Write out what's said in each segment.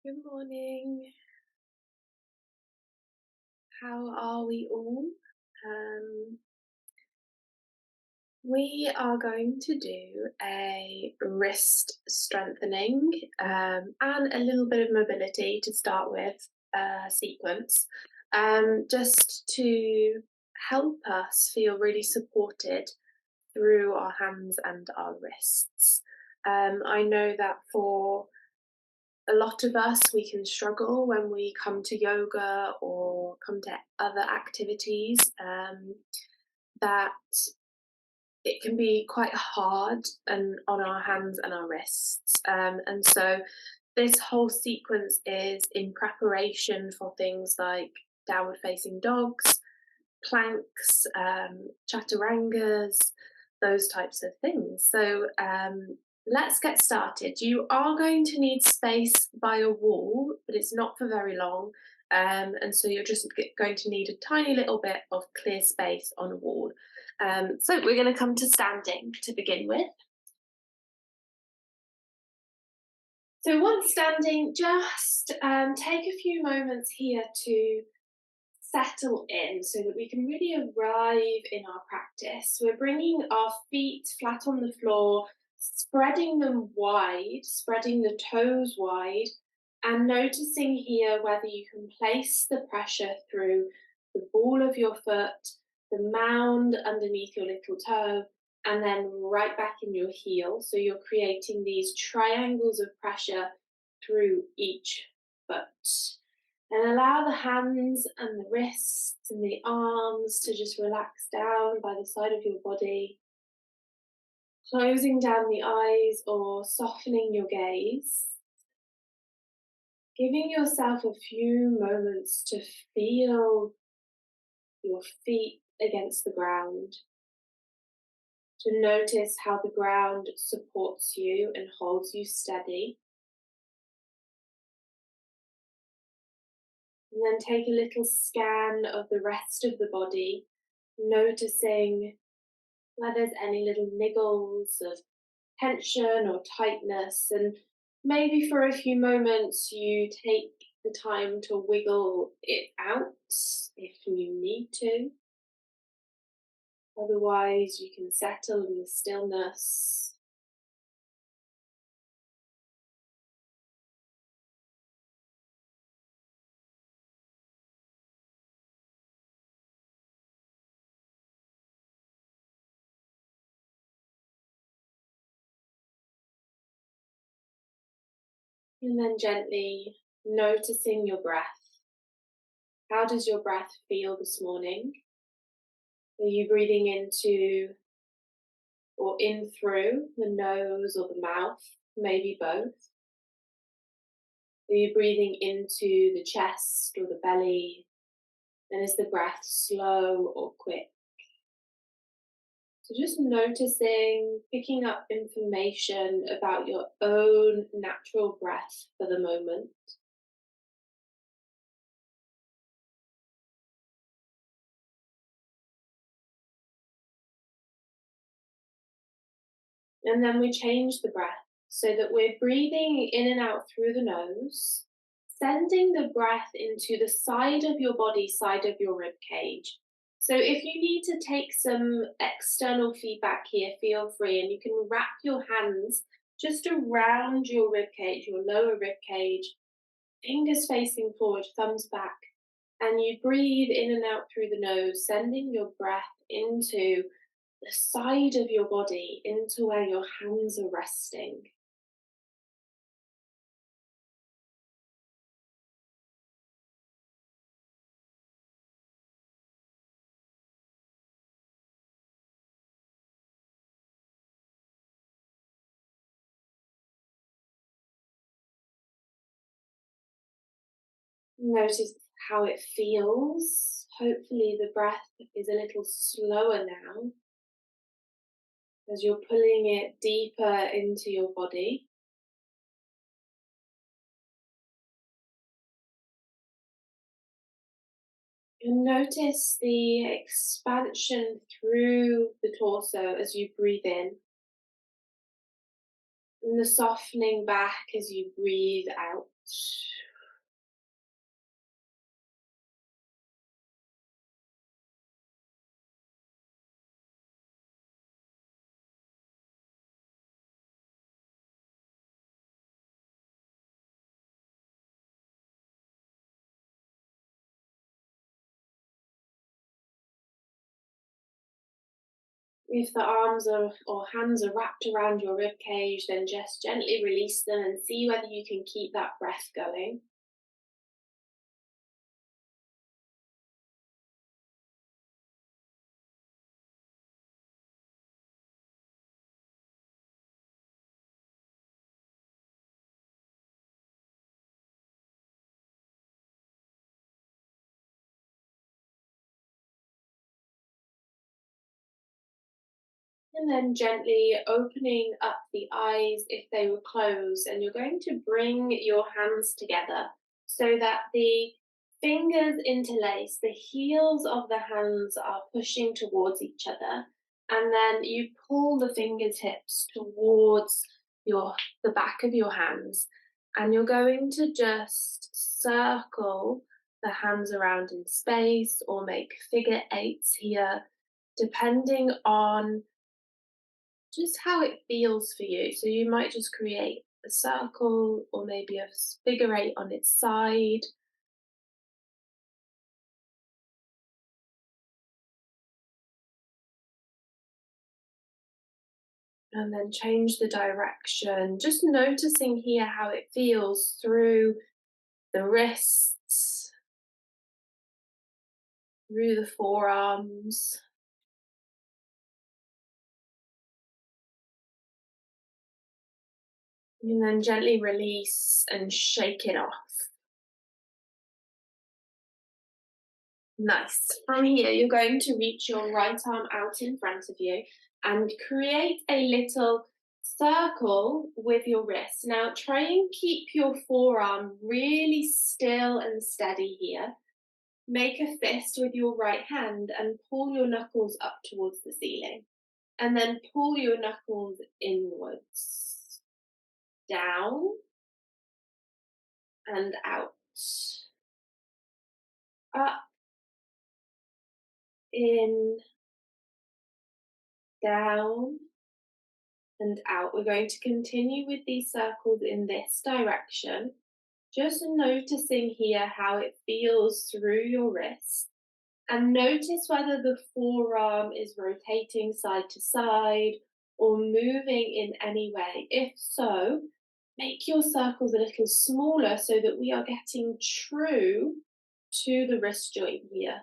Good morning. How are we all? Um, we are going to do a wrist strengthening and a little bit of mobility to start with, sequence, just to help us feel really supported through our hands and our wrists. I know that for a lot of us, we can struggle when we come to yoga or come to other activities, that it can be quite hard and on our hands and our wrists. And so this whole sequence is in preparation for things like downward facing dogs, planks, chaturangas, those types of things. So let's get started. You are going to need space by a wall, but it's not for very long. And so you're just going to need a tiny little bit of clear space on a wall. So we're going to come to standing to begin with. So once standing, just take a few moments here to settle in so that we can really arrive in our practice. We're bringing our feet flat on the floor, spreading them wide, spreading the toes wide, and noticing here whether you can place the pressure through the ball of your foot, the mound underneath your little toe, and then right back in your heel. So you're creating these triangles of pressure through each foot. And allow the hands and the wrists and the arms to just relax down by the side of your body, closing down the eyes or softening your gaze. Giving yourself a few moments to feel your feet against the ground, to notice how the ground supports you and holds you steady. And then take a little scan of the rest of the body, noticing where there's any little niggles of tension or tightness. And maybe for a few moments, you take the time to wiggle it out if you need to. Otherwise, you can settle in the stillness. And then gently noticing your breath. How does your breath feel this morning? Are you breathing into or in through the nose or the mouth? Maybe both. Are you breathing into the chest or the belly? And is the breath slow or quick? So just noticing, picking up information about your own natural breath for the moment. And then we change the breath so that we're breathing in and out through the nose, sending the breath into the side of your body, side of your rib cage. So if you need to take some external feedback here, feel free, and you can wrap your hands just around your rib cage, your lower rib cage, fingers facing forward, thumbs back, and you breathe in and out through the nose, sending your breath into the side of your body, into where your hands are resting. Notice how it feels. Hopefully, the breath is a little slower now as you're pulling it deeper into your body. And notice the expansion through the torso as you breathe in, and the softening back as you breathe out. If the arms or hands are wrapped around your rib cage, then just gently release them and see whether you can keep that breath going. And then gently opening up the eyes if they were closed, and you're going to bring your hands together so that the fingers interlace, the heels of the hands are pushing towards each other, and then you pull the fingertips towards the back of your hands, and you're going to just circle the hands around in space or make figure eights here, depending on just how it feels for you. So you might just create a circle or maybe a figure eight on its side, and then change the direction. Just noticing here how it feels through the wrists, through the forearms, and then gently release and shake it off. Nice. From here, you're going to reach your right arm out in front of you and create a little circle with your wrist. Now, try and keep your forearm really still and steady here. Make a fist with your right hand and pull your knuckles up towards the ceiling. And then pull your knuckles inwards, down and out, up, in, down, and out. We're going to continue with these circles in this direction, just noticing here how it feels through your wrist. And notice whether the forearm is rotating side to side or moving in any way. If so, make your circles a little smaller so that we are getting true to the wrist joint here.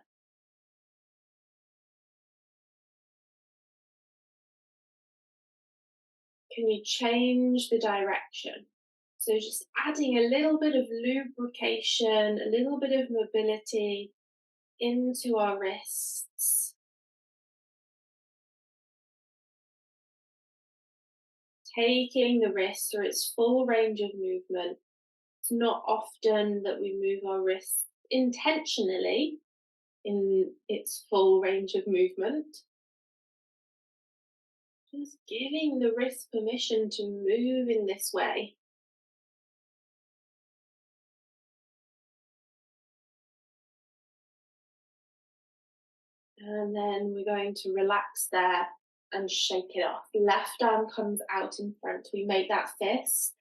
Can you change the direction? So just adding a little bit of lubrication, a little bit of mobility into our wrists, taking the wrist through its full range of movement. It's not often that we move our wrists intentionally in its full range of movement. Just giving the wrist permission to move in this way. And then we're going to relax there and shake it off. Left arm comes out in front. We make that fist.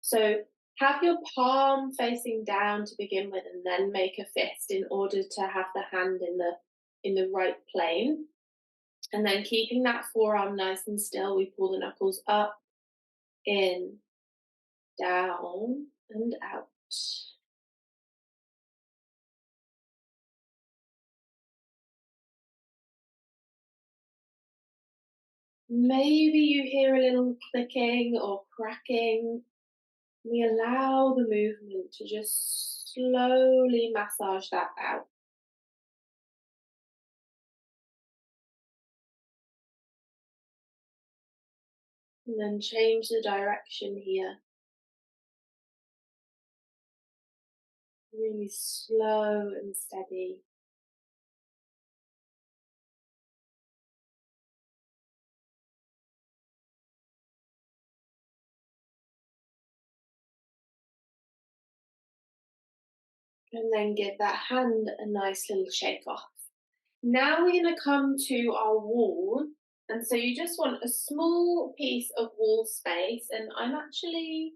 So have your palm facing down to begin with, and then make a fist in order to have the hand in the right plane. And then keeping that forearm nice and still, we pull the knuckles up, in, down, and out. Maybe you hear a little clicking or cracking. We allow the movement to just slowly massage that out. And then change the direction here. Really slow and steady. And then give that hand a nice little shake off. Now we're going to come to our wall. And so you just want a small piece of wall space. And I'm actually,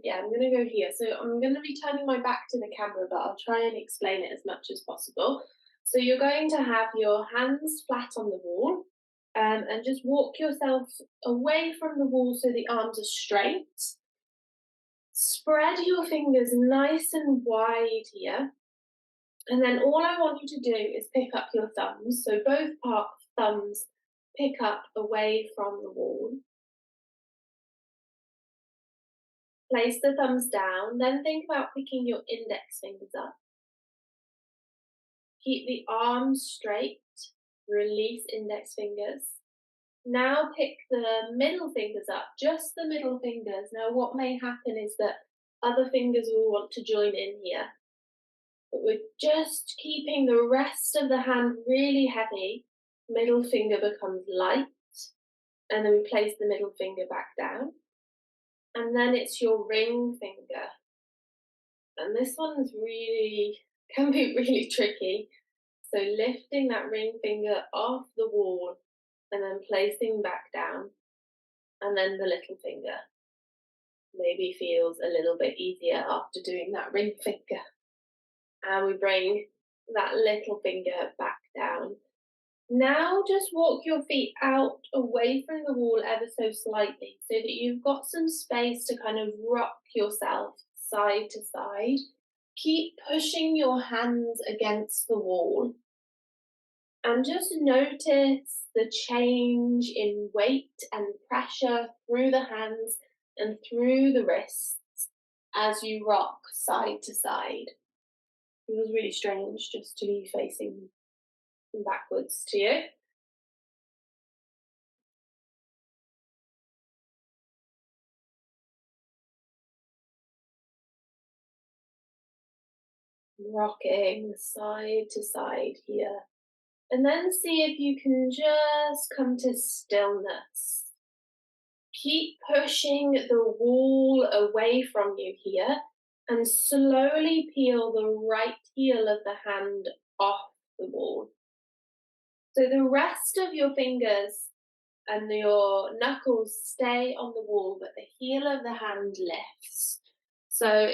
yeah, I'm going to go here. So I'm going to be turning my back to the camera, but I'll try and explain it as much as possible. So you're going to have your hands flat on the wall, and just walk yourself away from the wall so the arms are straight. Spread your fingers nice and wide here. And then all I want you to do is pick up your thumbs. So both thumbs pick up away from the wall. Place the thumbs down. Then think about picking your index fingers up. Keep the arms straight. Release index fingers. Now pick the middle fingers up, just the middle fingers. Now what may happen is that other fingers will want to join in here. But we're just keeping the rest of the hand really heavy. Middle finger becomes light, and then we place the middle finger back down. And then it's your ring finger. And this one's can be really tricky. So lifting that ring finger off the wall and then placing back down. And then the little finger. Maybe feels a little bit easier after doing that ring finger. And we bring that little finger back down. Now just walk your feet out away from the wall ever so slightly so that you've got some space to kind of rock yourself side to side. Keep pushing your hands against the wall and just notice the change in weight and pressure through the hands and through the wrists as you rock side to side. It feels really strange just to be facing backwards to you. Rocking side to side here. And then see if you can just come to stillness. Keep pushing the wall away from you here and slowly peel the right heel of the hand off the wall. So the rest of your fingers and your knuckles stay on the wall, but the heel of the hand lifts. So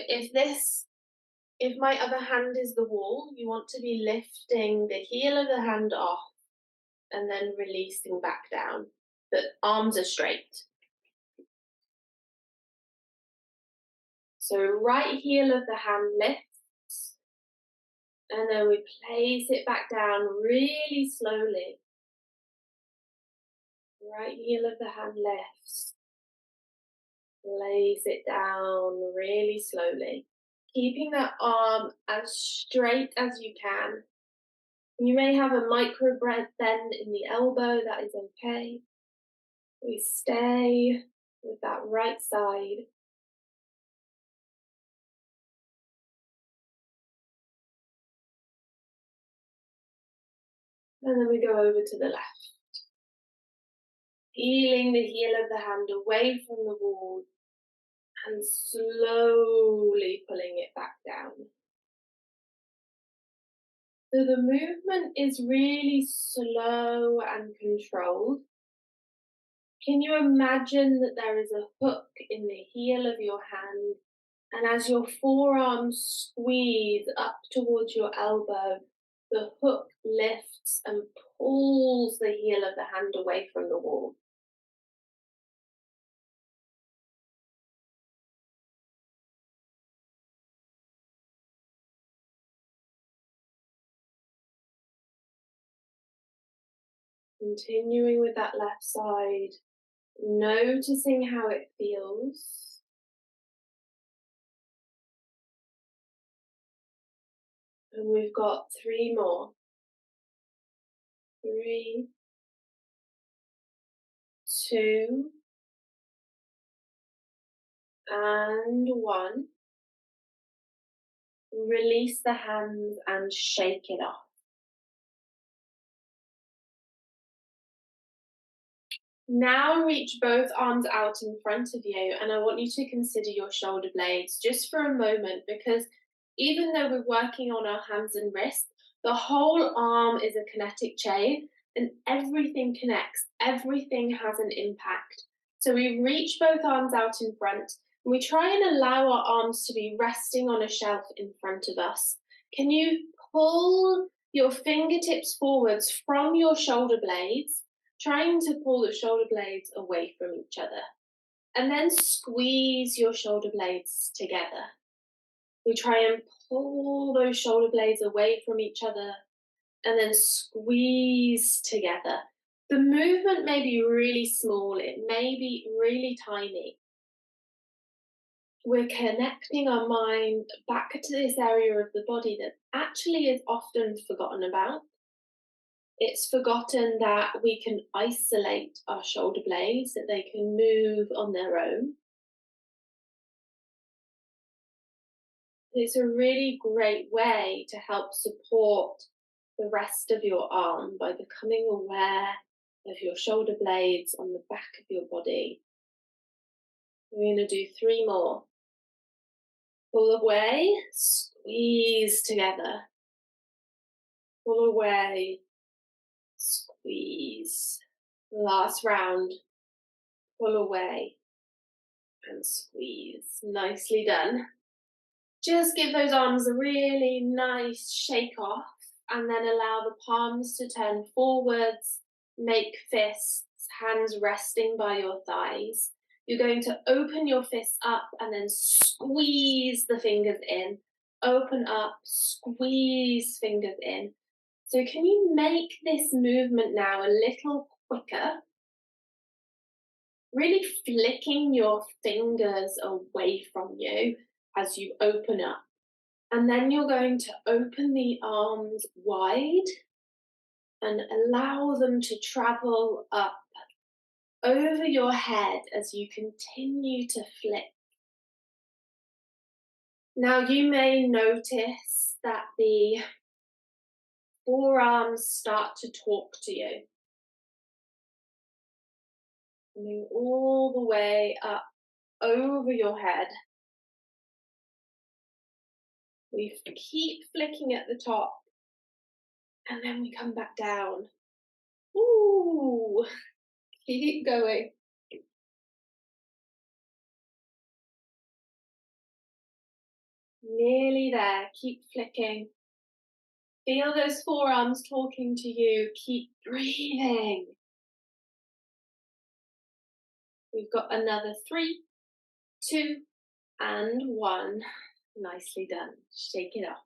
if my other hand is the wall, you want to be lifting the heel of the hand off and then releasing back down. But arms are straight. So right heel of the hand lifts, and then we place it back down really slowly. Right heel of the hand lifts. Place it down really slowly. Keeping that arm as straight as you can. You may have a micro bend in the elbow, that is okay. We stay with that right side. And then we go over to the left. Peeling the heel of the hand away from the wall and slowly pulling it back down. So the movement is really slow and controlled. Can you imagine that there is a hook in the heel of your hand, and as your forearms squeeze up towards your elbow, the hook lifts and pulls the heel of the hand away from the wall. Continuing with that left side, noticing how it feels. And we've got 3 more. 3, 2, and 1. Release the hands and shake it off. Now reach both arms out in front of you, and I want you to consider your shoulder blades just for a moment, because Even though we're working on our hands and wrists, the whole arm is a kinetic chain and everything connects, everything has an impact. So we reach both arms out in front and we try and allow our arms to be resting on a shelf in front of us. Can you pull your fingertips forwards from your shoulder blades, trying to pull the shoulder blades away from each other? And then squeeze your shoulder blades together. We try and pull those shoulder blades away from each other and then squeeze together. The movement may be really small, it may be really tiny. We're connecting our mind back to this area of the body that actually is often forgotten about. It's forgotten that we can isolate our shoulder blades, that they can move on their own. It's a really great way to help support the rest of your arm by becoming aware of your shoulder blades on the back of your body. We're going to do 3 more. Pull away, squeeze together. Pull away, squeeze. Last round. Pull away and squeeze. Nicely done. Just give those arms a really nice shake off and then allow the palms to turn forwards, make fists, hands resting by your thighs. You're going to open your fists up and then squeeze the fingers in. Open up, squeeze fingers in. So can you make this movement now a little quicker? Really flicking your fingers away from you as you open up. And then you're going to open the arms wide and allow them to travel up over your head as you continue to flick. Now, you may notice that the forearms start to talk to you, coming all the way up over your head. We keep flicking at the top and then we come back down. Ooh, keep going. Nearly there, keep flicking. Feel those forearms talking to you, keep breathing. We've got another 3, 2, and 1. Nicely done. Shake it off.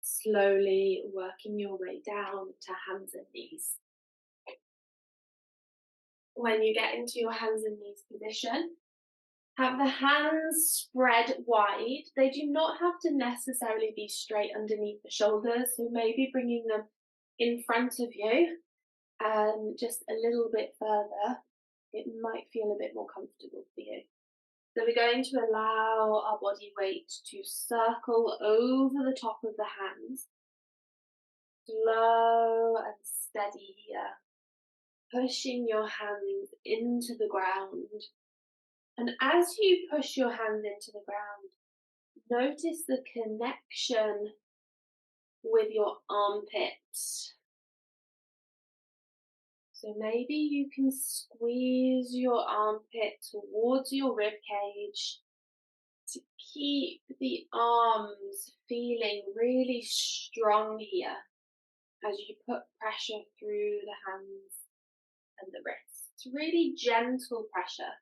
Slowly working your way down to hands and knees. When you get into your hands and knees position, have the hands spread wide. They do not have to necessarily be straight underneath the shoulders, so maybe bringing them in front of you and just a little bit further. It might feel a bit more comfortable for you. So we're going to allow our body weight to circle over the top of the hands. Slow and steady here. Pushing your hands into the ground. And as you push your hands into the ground, notice the connection with your armpits. So maybe you can squeeze your armpit towards your rib cage to keep the arms feeling really strong here as you put pressure through the hands and the wrists. Really gentle pressure.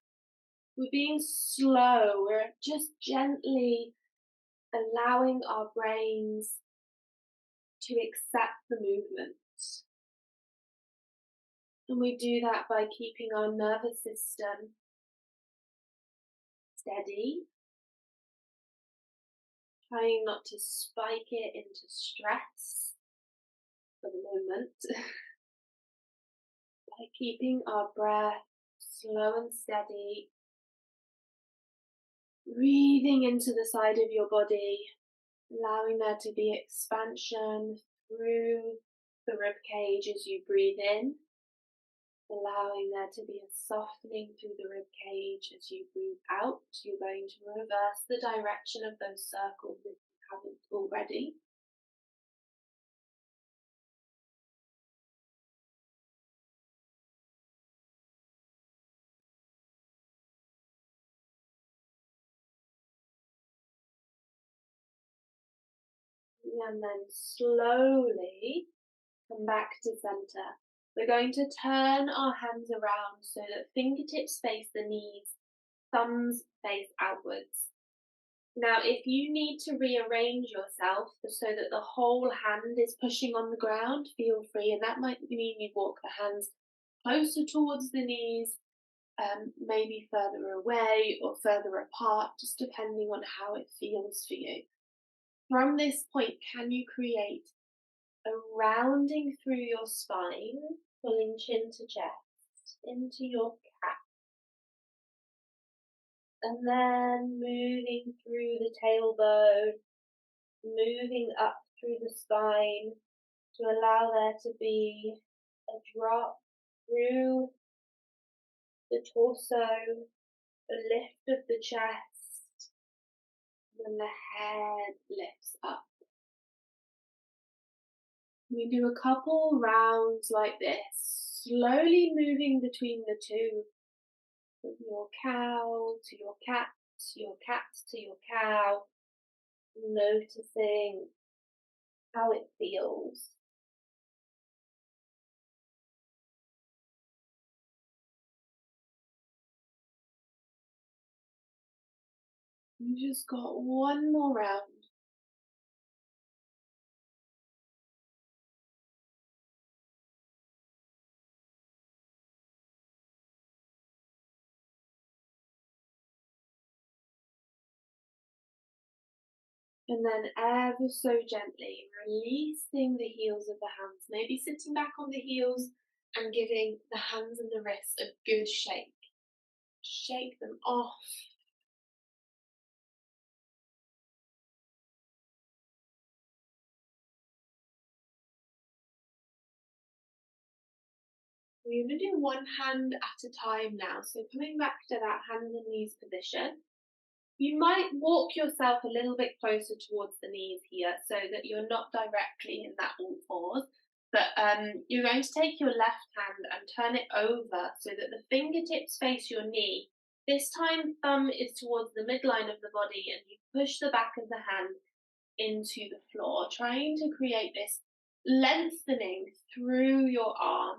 We're being slow, we're just gently allowing our brains to accept the movement. And we do that by keeping our nervous system steady, trying not to spike it into stress for the moment, by keeping our breath slow and steady, breathing into the side of your body, allowing there to be expansion through the rib cage as you breathe in, allowing there to be a softening through the rib cage as you breathe out. You're going to reverse the direction of those circles with your haven't already. And then slowly come back to center. We're going to turn our hands around so that fingertips face the knees, thumbs face outwards. Now, if you need to rearrange yourself so that the whole hand is pushing on the ground, feel free. And that might mean you walk the hands closer towards the knees, maybe further away or further apart, just depending on how it feels for you. From this point, can you create a rounding through your spine, pulling chin to chest into your cat, and then moving through the tailbone, moving up through the spine to allow there to be a drop through the torso, a lift of the chest, and the head lifts up. We do a couple rounds like this, slowly moving between the two, from your cow to your cat, your cat to your cow, noticing how it feels. You just got one more round. And then ever so gently releasing the heels of the hands, maybe sitting back on the heels and giving the hands and the wrists a good shake. Shake them off. We're going to do one hand at a time now. So coming back to that hands and knees position, you might walk yourself a little bit closer towards the knees here so that you're not directly in that all fours. But you're going to take your left hand and turn it over so that the fingertips face your knee. This time, thumb is towards the midline of the body, and you push the back of the hand into the floor, trying to create this lengthening through your arm.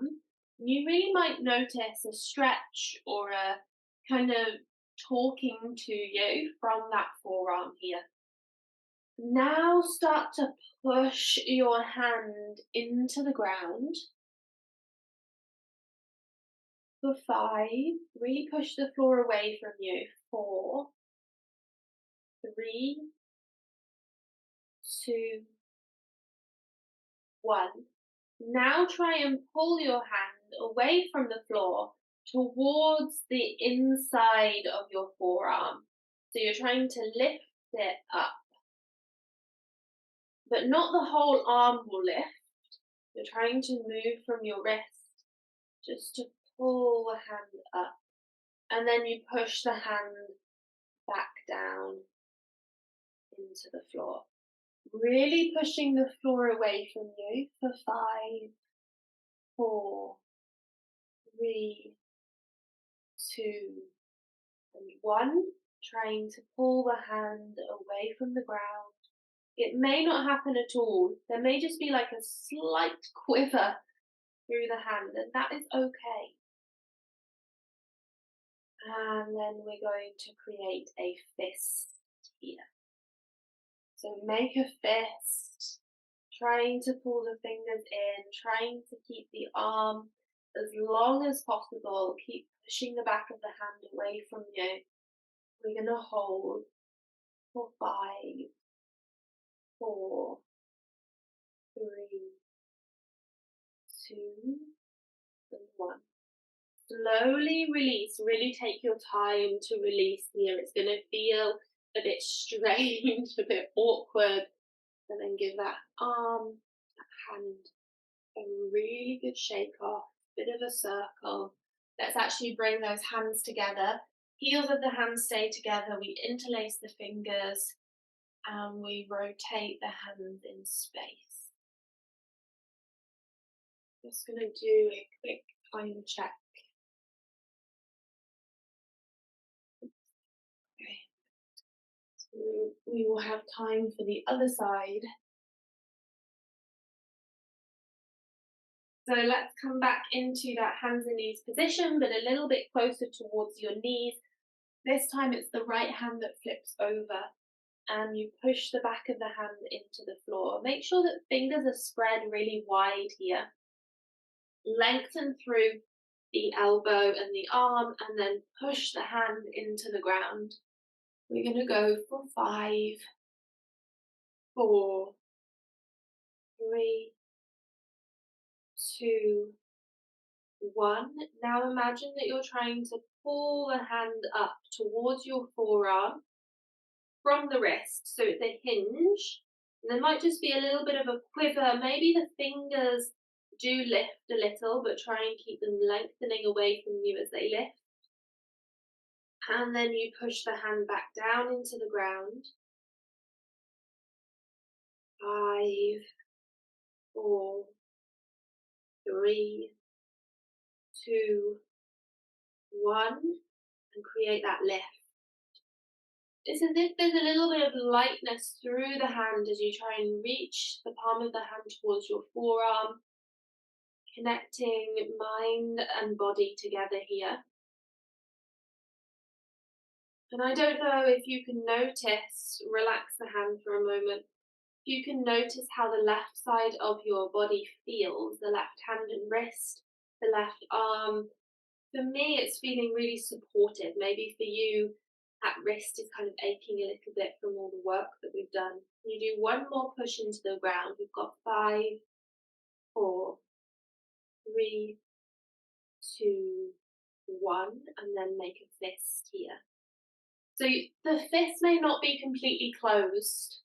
You really might notice a stretch or a kind of talking to you from that forearm here. Now start to push your hand into the ground for 5. Really push the floor away from you. 4, 3, 2, 1. Now try and pull your hand away from the floor towards the inside of your forearm. So you're trying to lift it up, but not the whole arm will lift. You're trying to move from your wrist just to pull the hand up. And then you push the hand back down into the floor. Really pushing the floor away from you for 5, 4, 3, 2, and 1. Trying to pull the hand away from the ground. It may not happen at all. There may just be like a slight quiver through the hand, and that is okay. And then we're going to create a fist here. So make a fist, trying to pull the fingers in, trying to keep the arm as long as possible. Keep pushing the back of the hand away from you. We're going to hold for 5, 4, 3, 2, and 1. Slowly release. Really take your time to release here. It's going to feel a bit strange, a bit awkward. And then give that arm, that hand, a really good shake off, bit of a circle. Let's actually bring those hands together. Heels of the hands stay together. We interlace the fingers. and we rotate the hands in space. Just going to do a quick time check. Okay. So we will have time for the other side. So let's come back into that hands and knees position, but a little bit closer towards your knees. This time it's the right hand that flips over and you push the back of the hand into the floor. Make sure that fingers are spread really wide here. Lengthen through the elbow and the arm and then push the hand into the ground. We're going to go for 5, 4, 3, 2, 1. Now imagine that you're trying to pull the hand up towards your forearm from the wrist. So it's a hinge. And there might just be a little bit of a quiver. Maybe the fingers do lift a little, but try and keep them lengthening away from you as they lift. And then you push the hand back down into the ground. 5, 4, 3, 2, 1, and create that lift. It's as if there's a little bit of lightness through the hand as you try and reach the palm of the hand towards your forearm, connecting mind and body together here. And I don't know if you can notice, relax the hand for a moment, if you can notice how the left side of your body feels, the left hand and wrist, the left arm. For me, it's feeling really supported. Maybe for you, that wrist is kind of aching a little bit from all the work that we've done. You do one more push into the ground. We've got 5, 4, 3, 2, 1, and then make a fist here. So the fist may not be completely closed.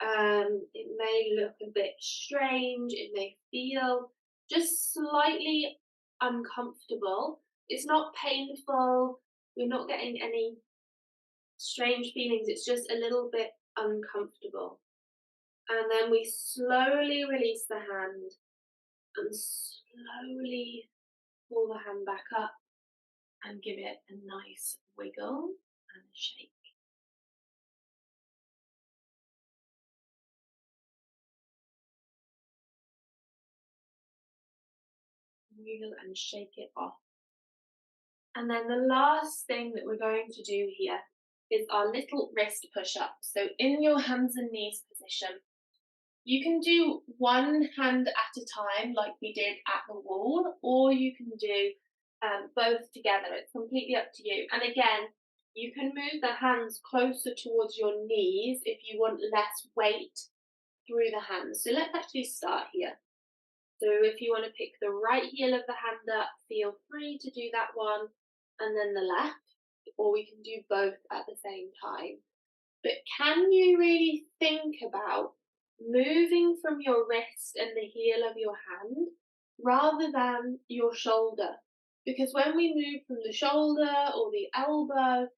It may look a bit strange. It may feel just slightly uncomfortable. It's not painful. We're not getting any strange feelings. It's just a little bit uncomfortable. And then we slowly release the hand and slowly pull the hand back up and give it a nice wiggle and shake. Wiggle and shake it off. And then the last thing that we're going to do here is our little wrist push-up. So in your hands and knees position, you can do one hand at a time like we did at the wall, or you can do both together. It's completely up to you. And again, you can move the hands closer towards your knees if you want less weight through the hands. So let's actually start here. So if you want to pick the right heel of the hand up, feel free to do that one, and then the left, or we can do both at the same time. But can you really think about moving from your wrist and the heel of your hand rather than your shoulder? Because when we move from the shoulder or the elbow,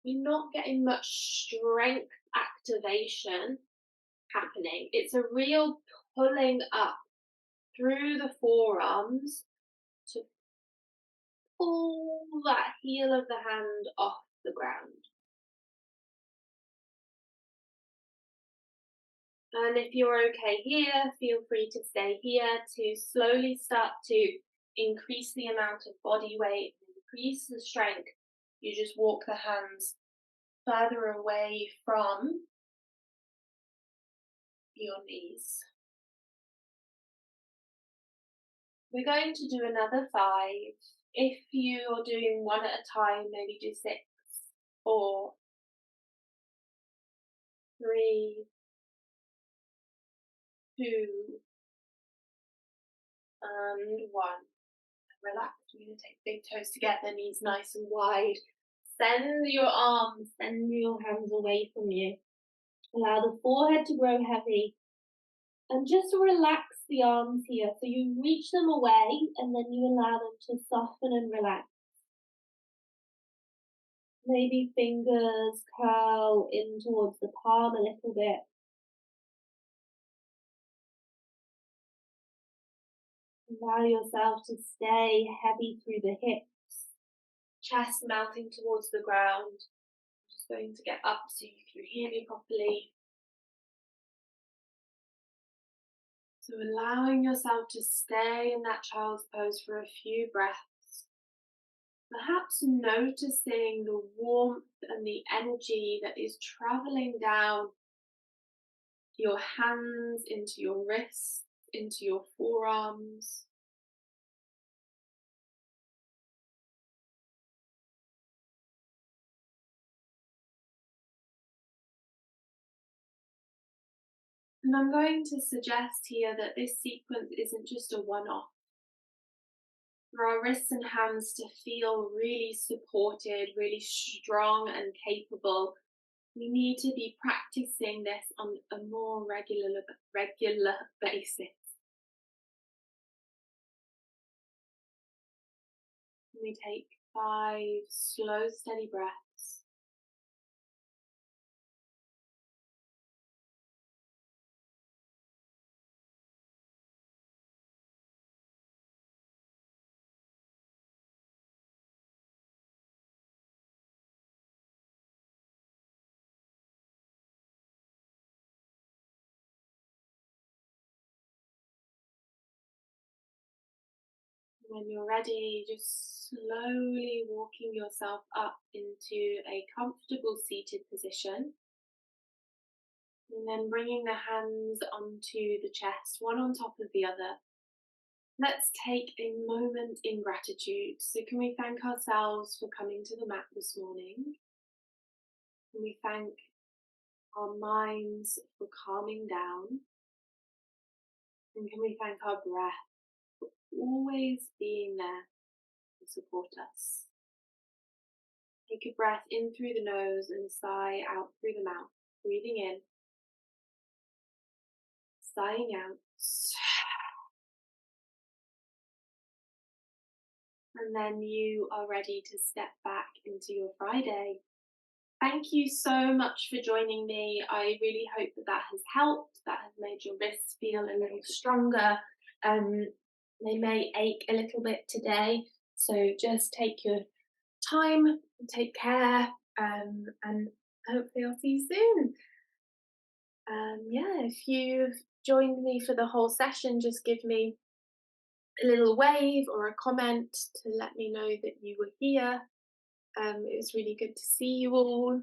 we're not getting much strength activation happening. It's a real pulling up through the forearms to pull that heel of the hand off the ground. And if you're okay here, feel free to stay here to slowly start to increase the amount of body weight, increase the strength. You just walk the hands further away from your knees. We're going to do another 5. If you're doing one at a time, maybe do 6, 4, 3, 2, and 1. Relax. We're going to take big toes together, knees nice and wide. Send your arms, send your hands away from you. Allow the forehead to grow heavy. And just relax the arms here. So you reach them away and then you allow them to soften and relax. Maybe fingers curl in towards the palm a little bit. Allow yourself to stay heavy through the hips, chest melting towards the ground. Just going to get up so you can hear me properly. So allowing yourself to stay in that child's pose for a few breaths. Perhaps noticing the warmth and the energy that is traveling down your hands into your wrists, into your forearms. And I'm going to suggest here that this sequence isn't just a one off. For our wrists and hands to feel really supported, really strong and capable, we need to be practicing this on a more regular basis. We take 5 slow, steady breaths. When you're ready, just slowly walking yourself up into a comfortable seated position. And then bringing the hands onto the chest, one on top of the other. Let's take a moment in gratitude. So, can we thank ourselves for coming to the mat this morning? Can we thank our minds for calming down? And can we thank our breath for always being there to support us? Take a breath in through the nose and a sigh out through the mouth. Breathing in, sighing out. And then you are ready to step back into your Friday. Thank you so much for joining me. I really hope that that has helped, that has made your wrists feel a little stronger. Um, they may ache a little bit today, so just take your time, take care, and hopefully I'll see you soon. Yeah, if you've joined me for the whole session, just give me a little wave or a comment to let me know that you were here. It was really good to see you all.